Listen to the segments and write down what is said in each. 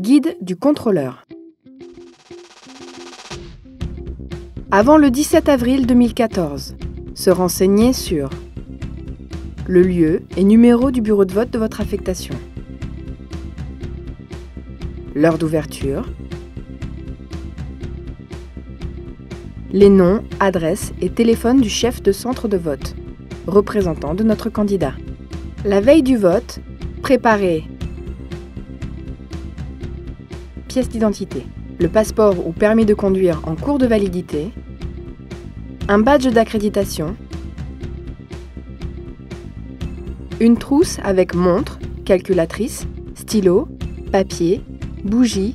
Guide du contrôleur. Avant le 17 avril 2014, se renseigner sur le lieu et numéro du bureau de vote de votre affectation, l'heure d'ouverture, les noms, adresses et téléphones du chef de centre de vote, représentant de notre candidat. La veille du vote, préparez pièce d'identité, le passeport ou permis de conduire en cours de validité, un badge d'accréditation, une trousse avec montre, calculatrice, stylo, papier, bougie,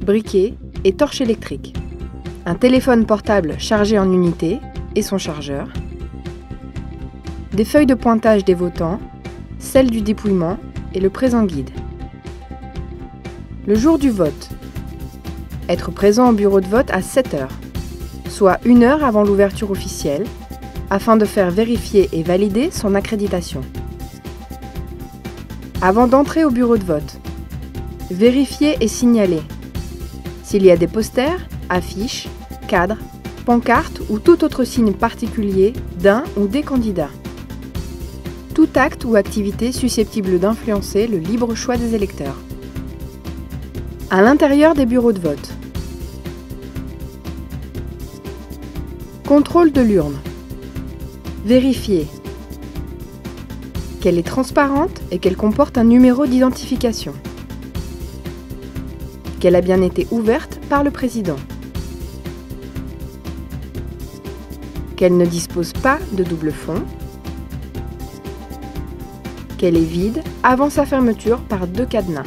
briquet et torche électrique, un téléphone portable chargé en unité et son chargeur, des feuilles de pointage des votants, celles du dépouillement et le présent guide. Le jour du vote, être présent au bureau de vote à 7 heures, soit 1 heure avant l'ouverture officielle, afin de faire vérifier et valider son accréditation. Avant d'entrer au bureau de vote, vérifier et signaler s'il y a des posters, affiches, cadres, pancartes ou tout autre signe particulier d'un ou des candidats. Tout acte ou activité susceptible d'influencer le libre choix des électeurs. À l'intérieur des bureaux de vote. Contrôle de l'urne. Vérifier qu'elle est transparente et qu'elle comporte un numéro d'identification. Qu'elle a bien été ouverte par le président. Qu'elle ne dispose pas de double fond. Qu'elle est vide avant sa fermeture par 2 cadenas.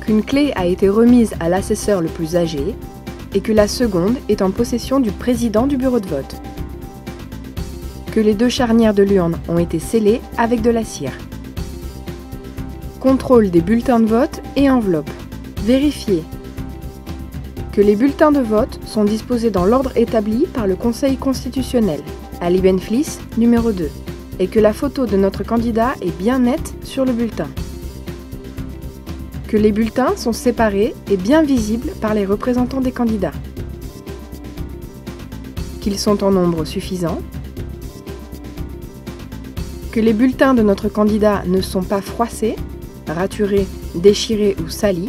Qu'une clé a été remise à l'assesseur le plus âgé et que la seconde est en possession du président du bureau de vote. Que les 2 charnières de l'urne ont été scellées avec de la cire. Contrôle des bulletins de vote et enveloppes. Vérifier que les bulletins de vote sont disposés dans l'ordre établi par le Conseil constitutionnel, à Liebenflies numéro 2, et que la photo de notre candidat est bien nette sur le bulletin. Que les bulletins sont séparés et bien visibles par les représentants des candidats. Qu'ils sont en nombre suffisant. Que les bulletins de notre candidat ne sont pas froissés, raturés, déchirés ou salis.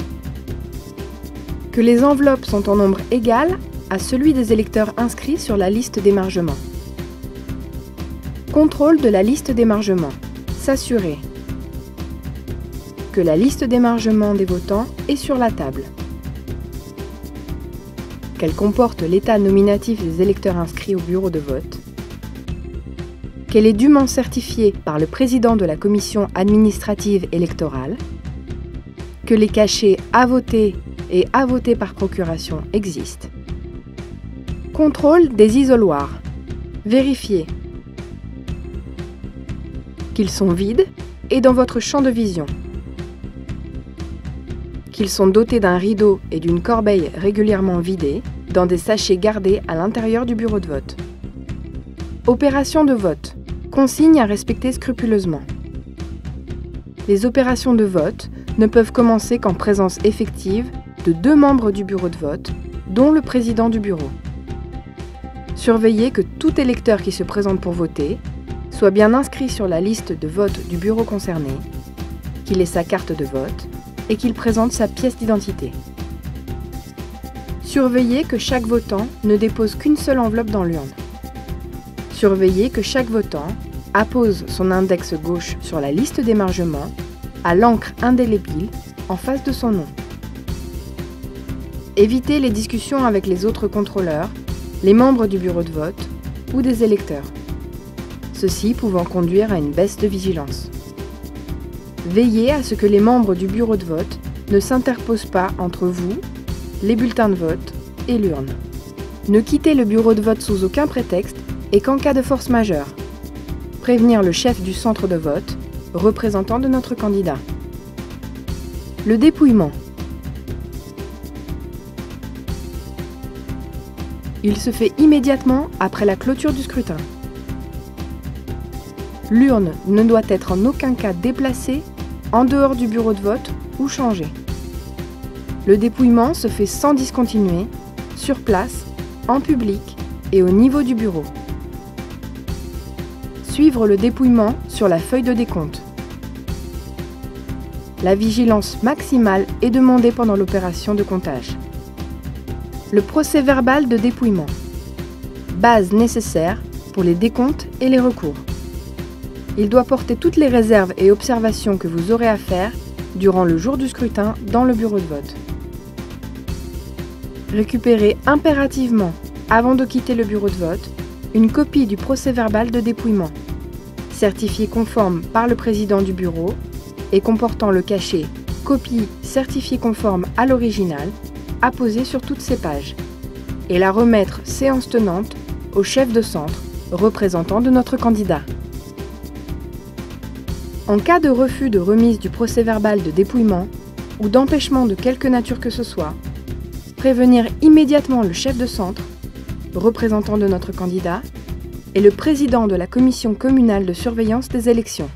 Que les enveloppes sont en nombre égal à celui des électeurs inscrits sur la liste d'émargement. Contrôle de la liste d'émargement. S'assurer que la liste d'émargement des votants est sur la table. Qu'elle comporte l'état nominatif des électeurs inscrits au bureau de vote. Qu'elle est dûment certifiée par le président de la commission administrative électorale. Que les cachets à voter et à voter par procuration existent. Contrôle des isoloirs. Vérifier qu'ils sont vides et dans votre champ de vision. Qu'ils sont dotés d'un rideau et d'une corbeille régulièrement vidés, dans des sachets gardés à l'intérieur du bureau de vote. Opération de vote. Consignes à respecter scrupuleusement. Les opérations de vote ne peuvent commencer qu'en présence effective de 2 membres du bureau de vote, dont le président du bureau. Surveillez que tout électeur qui se présente pour voter soit bien inscrit sur la liste de vote du bureau concerné, qu'il ait sa carte de vote et qu'il présente sa pièce d'identité. Surveillez que chaque votant ne dépose qu'une seule enveloppe dans l'urne. Surveillez que chaque votant appose son index gauche sur la liste d'émargement à l'encre indélébile en face de son nom. Évitez les discussions avec les autres contrôleurs, les membres du bureau de vote ou des électeurs, ceci pouvant conduire à une baisse de vigilance. Veillez à ce que les membres du bureau de vote ne s'interposent pas entre vous, les bulletins de vote et l'urne. Ne quittez le bureau de vote sous aucun prétexte et qu'en cas de force majeure. Prévenir le chef du centre de vote, représentant de notre candidat. Le dépouillement. Il se fait immédiatement après la clôture du scrutin. L'urne ne doit être en aucun cas déplacée en dehors du bureau de vote ou changée. Le dépouillement se fait sans discontinuer, sur place, en public et au niveau du bureau. Suivre le dépouillement sur la feuille de décompte. La vigilance maximale est demandée pendant l'opération de comptage. Le procès-verbal de dépouillement. Base nécessaire pour les décomptes et les recours. Il doit porter toutes les réserves et observations que vous aurez à faire durant le jour du scrutin dans le bureau de vote. Récupérez impérativement, avant de quitter le bureau de vote, une copie du procès-verbal de dépouillement, certifié conforme par le président du bureau et comportant le cachet « Copie certifiée conforme à l'original » apposé sur toutes ces pages, et la remettre séance tenante au chef de centre, représentant de notre candidat. En cas de refus de remise du procès-verbal de dépouillement ou d'empêchement de quelque nature que ce soit, prévenir immédiatement le chef de centre, représentant de notre candidat, et le président de la commission communale de surveillance des élections.